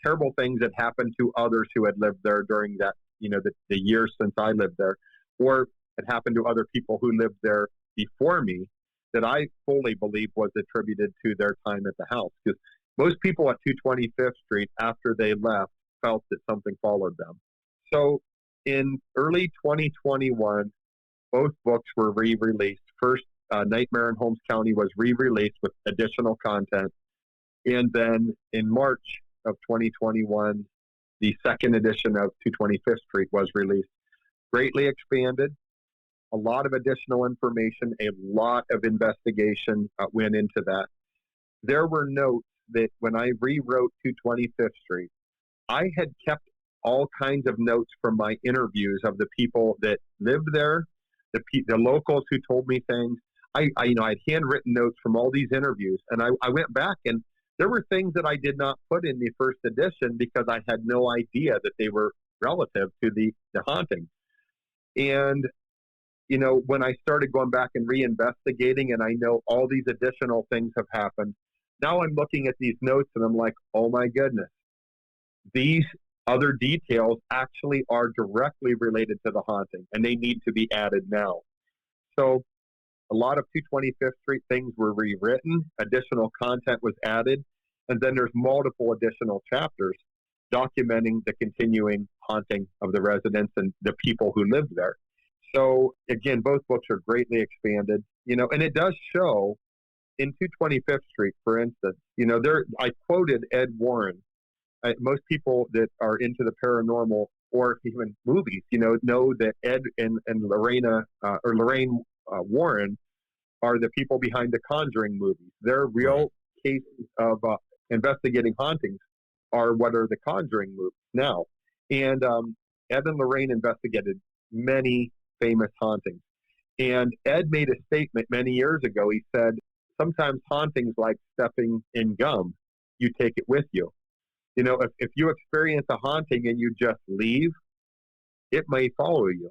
terrible things had happened to others who had lived there during that, the years since I lived there, or had happened to other people who lived there before me that I fully believe was attributed to their time at the house. Because Most people at 225th Street, after they left, felt that something followed them. So in early 2021, both books were re-released. First, Nightmare in Holmes County was re-released with additional content. And then in March of 2021, the second edition of 225th Street was released. Greatly expanded, a lot of additional information, a lot of investigation went into that. There were notes that when I rewrote 225th Street, I had kept all kinds of notes from my interviews of the people that lived there, the locals who told me things. I had handwritten notes from all these interviews, and I went back, and there were things that I did not put in the first edition because I had no idea that they were relative to the haunting. And when I started going back and reinvestigating, and I know all these additional things have happened, now I'm looking at these notes and I'm like, oh my goodness, these other details actually are directly related to the haunting, and they need to be added now. So a lot of 225th Street things were rewritten, additional content was added, and then there's multiple additional chapters documenting the continuing haunting of the residents and the people who lived there. So again, both books are greatly expanded, and it does show in 225th Street, for instance, I quoted Ed Warren. Most people that are into the paranormal or even movies, know that Ed and Lorraine Warren are the people behind the Conjuring movies. Their real cases of investigating hauntings are what are the Conjuring movies now. And Ed and Lorraine investigated many famous hauntings. And Ed made a statement many years ago. He said, sometimes hauntings like stepping in gum, you take it with you. If you experience a haunting and you just leave, it may follow you,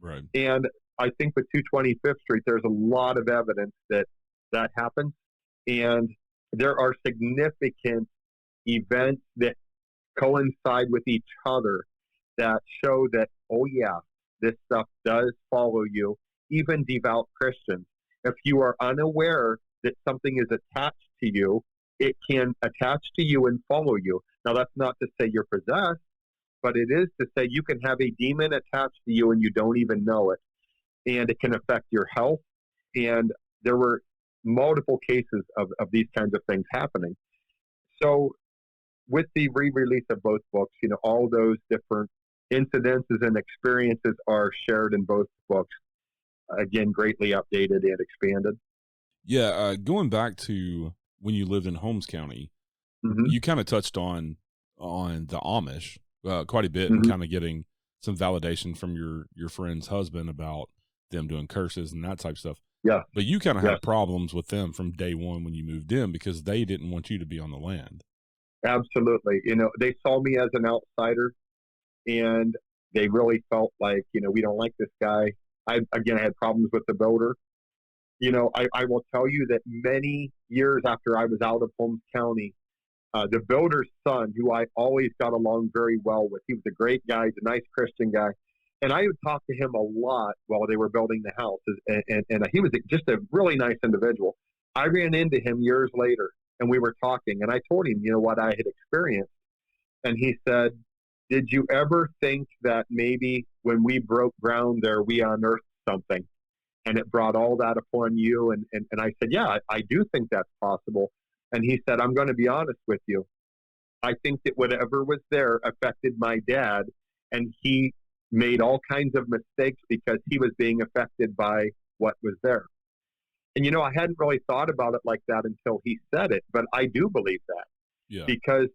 Right. And I think with 225th Street, there's a lot of evidence that happens. And there are significant events that coincide with each other that show that, oh yeah, this stuff does follow you, even devout Christians. If you are unaware that something is attached to you, it can attach to you and follow you. Now, that's not to say you're possessed, but it is to say you can have a demon attached to you and you don't even know it. And it can affect your health. And there were multiple cases of these kinds of things happening. So with the re-release of both books, all those different incidences and experiences are shared in both books. Again, greatly updated and expanded. Yeah, going back to when you lived in Holmes County, you kind of touched on the Amish quite a bit, and kind of getting some validation from your friend's husband about them doing curses and that type of stuff. Yeah. But you kind of had problems with them from day one when you moved in because they didn't want you to be on the land. Absolutely. They saw me as an outsider, and they really felt like, we don't like this guy. I had problems with the builder. I will tell you that many years after I was out of Holmes County, the builder's son, who I always got along very well with, he was a great guy, he's a nice Christian guy. And I would talk to him a lot while they were building the house. And he was just a really nice individual. I ran into him years later, and we were talking, and I told him, what I had experienced. And he said, did you ever think that maybe when we broke ground there, we unearthed something and it brought all that upon you? And I said, yeah, I do think that's possible. And he said, I'm going to be honest with you. I think that whatever was there affected my dad, and he made all kinds of mistakes because he was being affected by what was there. And, I hadn't really thought about it like that until he said it, but I do believe that. Yeah. Because,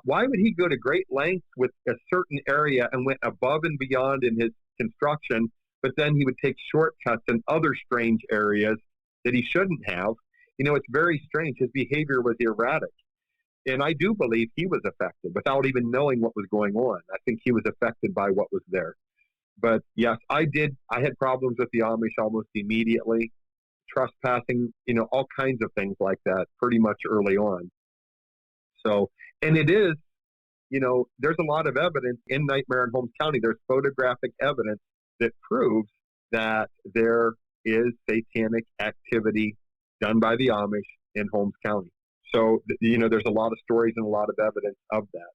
why would he go to great lengths with a certain area and went above and beyond in his construction, but then he would take shortcuts in other strange areas that he shouldn't have? It's very strange. His behavior was erratic. And I do believe he was affected without even knowing what was going on. I think he was affected by what was there. But yes, I did. I had problems with the Amish almost immediately, trespassing, all kinds of things like that pretty much early on. So, and it is, there's a lot of evidence in Nightmare in Holmes County. There's photographic evidence that proves that there is satanic activity done by the Amish in Holmes County. So, there's a lot of stories and a lot of evidence of that.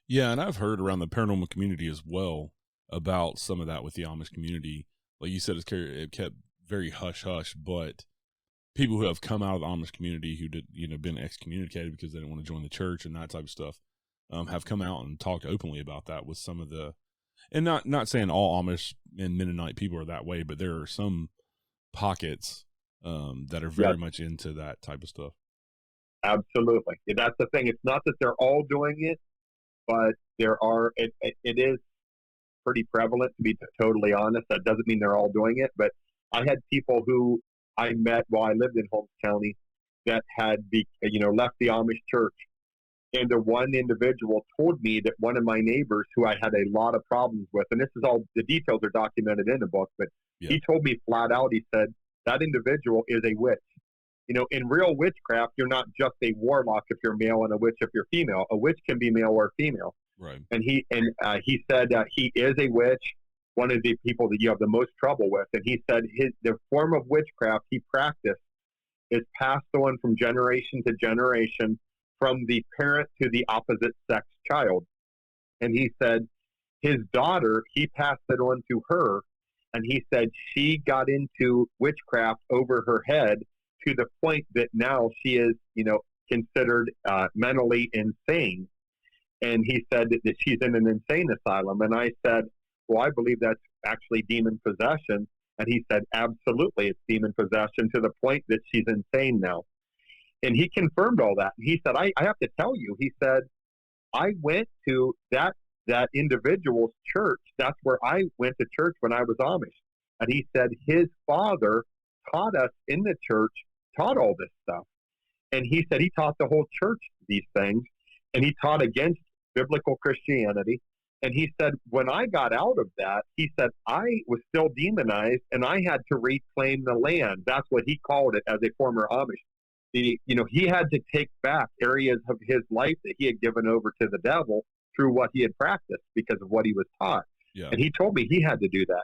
Yeah, and I've heard around the paranormal community as well about some of that with the Amish community. Like you said, it kept very hush hush, but people who have come out of the Amish community who did, been excommunicated because they didn't want to join the church and that type of stuff, have come out and talked openly about that with some of the, and not saying all Amish and Mennonite people are that way, but there are some pockets that are very Yes, much into that type of stuff. absolutely. That's the thing. It's not that they're all doing it, but it is pretty prevalent, to be totally honest. That doesn't mean they're all doing it, but I had people who I met while I lived in Holmes County that had left the Amish church. And the one individual told me that one of my neighbors who I had a lot of problems with, and this is all, the details are documented in the book, but Yeah. he told me flat out, he said, that individual is a witch. In real witchcraft, you're not just a warlock if you're male and a witch if you're female. A witch can be male or female. Right. And he said he is a witch, one of the people that you have the most trouble with. And he said the form of witchcraft he practiced is passed on from generation to generation, from the parent to the opposite sex child. And he said his daughter, he passed it on to her, and he said she got into witchcraft over her head to the point that now she is, considered mentally insane. And he said that she's in an insane asylum. And I said, well, I believe that's actually demon possession. And he said, absolutely, it's demon possession to the point that she's insane now. And he confirmed all that. He said, I have to tell you, he said, I went to that individual's church. That's where I went to church when I was Amish. And he said his father taught us in the church, taught all this stuff. And he said he taught the whole church these things. And he taught against biblical Christianity. And he said, when I got out of that, he said, I was still demonized and I had to reclaim the land. That's what he called it as a former Amish. He had to take back areas of his life that he had given over to the devil through what he had practiced because of what he was taught. Yeah. And he told me he had to do that,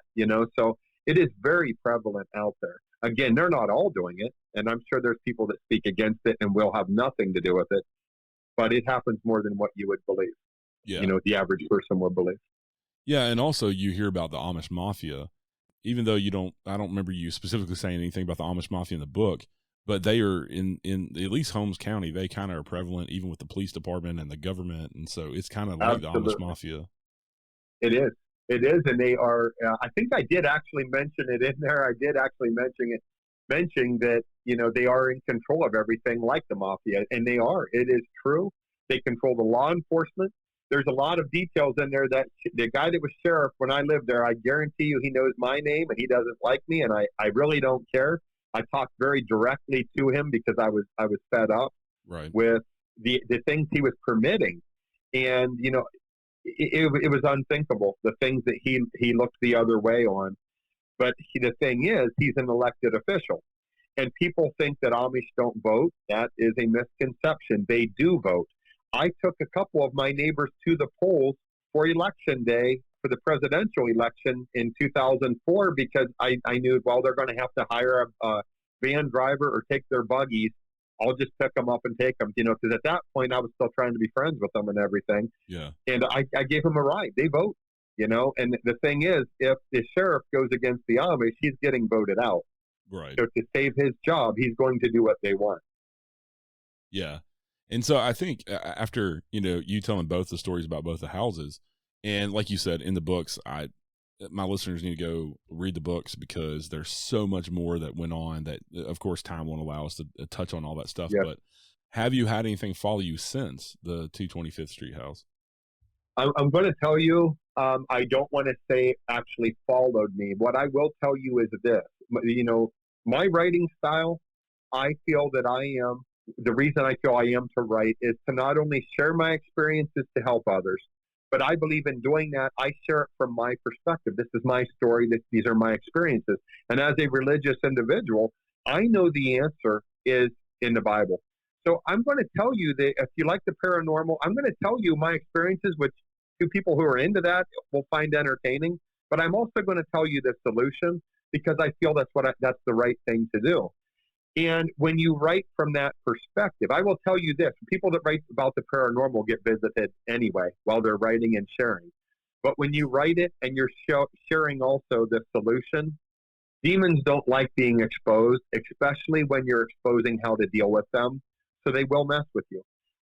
so it is very prevalent out there. Again, they're not all doing it. And I'm sure there's people that speak against it and will have nothing to do with it. But it happens more than what you would believe. Yeah. The average person would believe. Yeah. And also you hear about the Amish mafia, even though I don't remember you specifically saying anything about the Amish mafia in the book, but they are in at least Holmes County, they kind of are prevalent even with the police department and the government. And so it's kind of like Absolutely. the Amish mafia. It is. And they are, I think I did actually mention it in there. I did actually mention that, they are in control of everything like the mafia, and they are. It is true. They control the law enforcement. There's a lot of details in there that the guy that was sheriff when I lived there, I guarantee you he knows my name and he doesn't like me, and I really don't care. I talked very directly to him because I was fed up with the things he was permitting. And, it was unthinkable, the things that he looked the other way on. But the thing is, he's an elected official. And people think that Amish don't vote. That is a misconception. They do vote. I took a couple of my neighbors to the polls for election day, for the presidential election in 2004, because I knew, well, they're going to have to hire a van driver or take their buggies. I'll just pick them up and take them, because at that point I was still trying to be friends with them and everything. Yeah. And I gave them a ride. They vote, and the thing is, if the sheriff goes against the Amish, he's getting voted out. Right. So to save his job, he's going to do what they want. Yeah. And so I think after, you telling both the stories about both the houses, and like you said in the books, my listeners need to go read the books because there's so much more that went on that, of course, time won't allow us to touch on all that stuff. Yes. But have you had anything follow you since the 225th Street house? I'm going to tell you, I don't want to say actually followed me. What I will tell you is this, my writing style, I feel that the reason I feel I am to write is to not only share my experiences to help others, but I believe in doing that, I share it from my perspective. This is my story. These are my experiences. And as a religious individual, I know the answer is in the Bible. So I'm going to tell you that if you like the paranormal, I'm going to tell you my experiences, which to people who are into that will find entertaining. But I'm also going to tell you the solution because I feel that's the right thing to do. And when you write from that perspective, I will tell you this, people that write about the paranormal get visited anyway while they're writing and sharing. But when you write it and you're sharing also the solution, demons don't like being exposed, especially when you're exposing how to deal with them. So they will mess with you.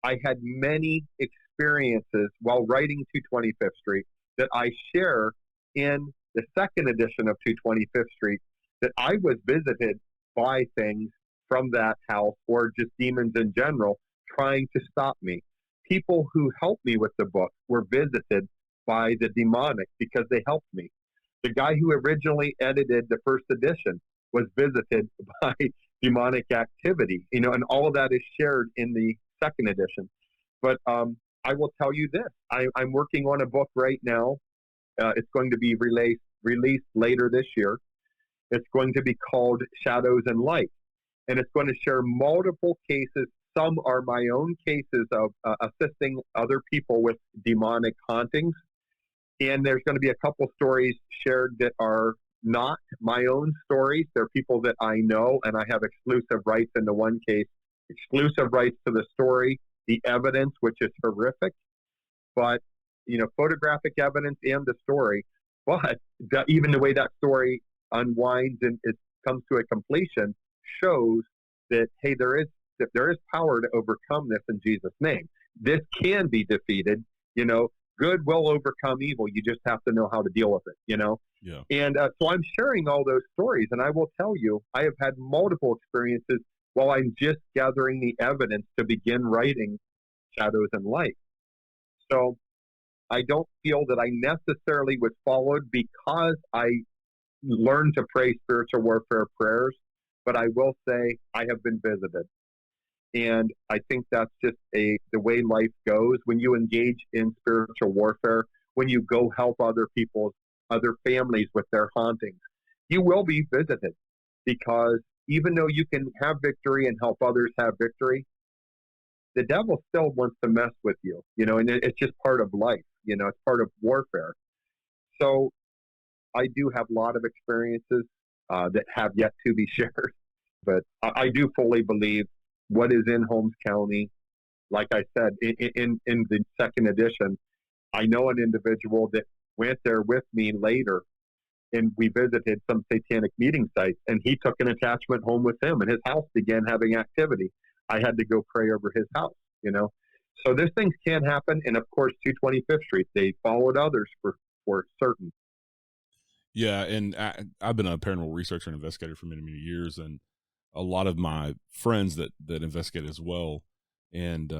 I had many experiences while writing 225th Street that I share in the second edition of 225th Street, that I was visited by things from that house, or just demons in general trying to stop me. People who helped me with the book were visited by the demonic because they helped me. The guy who originally edited the first edition was visited by demonic activity, and all of that is shared in the second edition. But I will tell you this, I'm working on a book right now. It's going to be released later this year. It's going to be called Shadows and Light, and it's going to share multiple cases. Some are my own cases of assisting other people with demonic hauntings. And there's going to be a couple stories shared that are not my own stories. They're people that I know, and I have exclusive rights in the one case, exclusive rights to the story, the evidence, which is horrific, but, photographic evidence and the story. But even the way that story unwinds and it comes to a completion shows that, hey, there is power to overcome this in Jesus' name. This can be defeated. Good will overcome evil. You just have to know how to deal with it. Yeah. And so I'm sharing all those stories, and I will tell you, I have had multiple experiences while I'm just gathering the evidence to begin writing Shadows and Light. So I don't feel that I necessarily was followed because I learned to pray spiritual warfare prayers, but I will say I have been visited. And I think that's just the way life goes. When you engage in spiritual warfare, when you go help other families with their hauntings, you will be visited, because even though you can have victory and help others have victory, the devil still wants to mess with you, and it's just part of life, it's part of warfare. So I do have a lot of experiences that have yet to be shared, but I do fully believe what is in Holmes County. Like I said, in the second edition, I know an individual that went there with me later, and we visited some satanic meeting sites, and he took an attachment home with him, and his house began having activity. I had to go pray over his house, So these things can happen, and of course, 225th Street, they followed others for certain. Yeah, and I've been a paranormal researcher and investigator for many, many years, and a lot of my friends that investigate as well, and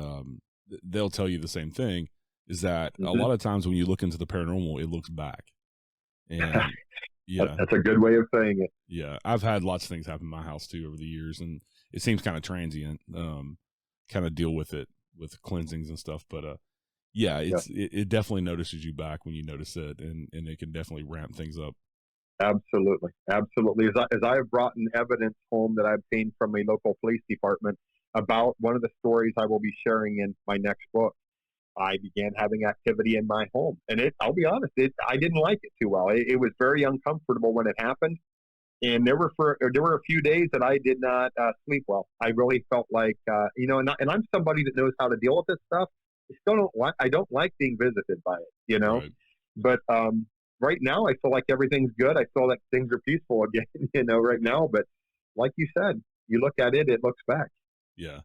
they'll tell you the same thing, is that a lot of times when you look into the paranormal, it looks back. And yeah, that's a good way of saying it. Yeah, I've had lots of things happen in my house too over the years, and it seems kind of transient, kind of deal with it with cleansings and stuff. But it definitely notices you back when you notice it, and it can definitely ramp things up. Absolutely. As I have brought in evidence home that I obtained from a local police department about one of the stories I will be sharing in my next book, I began having activity in my home, and I'll be honest, I didn't like it too well. It was very uncomfortable when it happened, and there were a few days that I did not sleep well. I really felt like and I'm somebody that knows how to deal with this stuff. I don't like being visited by it, Right. But right now, I feel like everything's good. I feel like things are peaceful again, right now. But like you said, you look at it, it looks back. Yeah.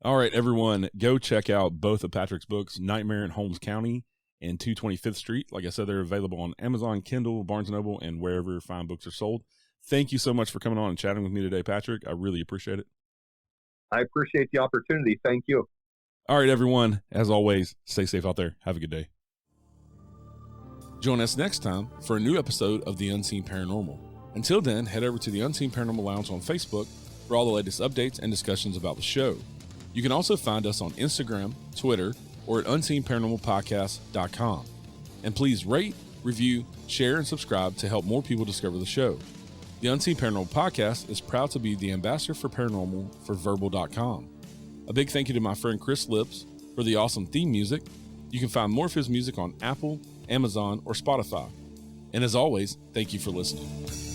All right, everyone, go check out both of Patrick's books, Nightmare in Holmes County and 225th Street. Like I said, they're available on Amazon, Kindle, Barnes & Noble, and wherever fine books are sold. Thank you so much for coming on and chatting with me today, Patrick. I really appreciate it. I appreciate the opportunity. Thank you. All right, everyone, as always, stay safe out there. Have a good day. Join us next time for a new episode of The Unseen Paranormal. Until then, head over to the Unseen Paranormal Lounge on Facebook for all the latest updates and discussions about the show. You can also find us on Instagram, Twitter, or at unseenparanormalpodcast.com. And please rate, review, share, and subscribe to help more people discover the show. The Unseen Paranormal Podcast is proud to be the ambassador for paranormal for Verbal.com. A big thank you to my friend Chris Lips for the awesome theme music. You can find more of his music on Apple, Amazon, or Spotify. And as always, thank you for listening.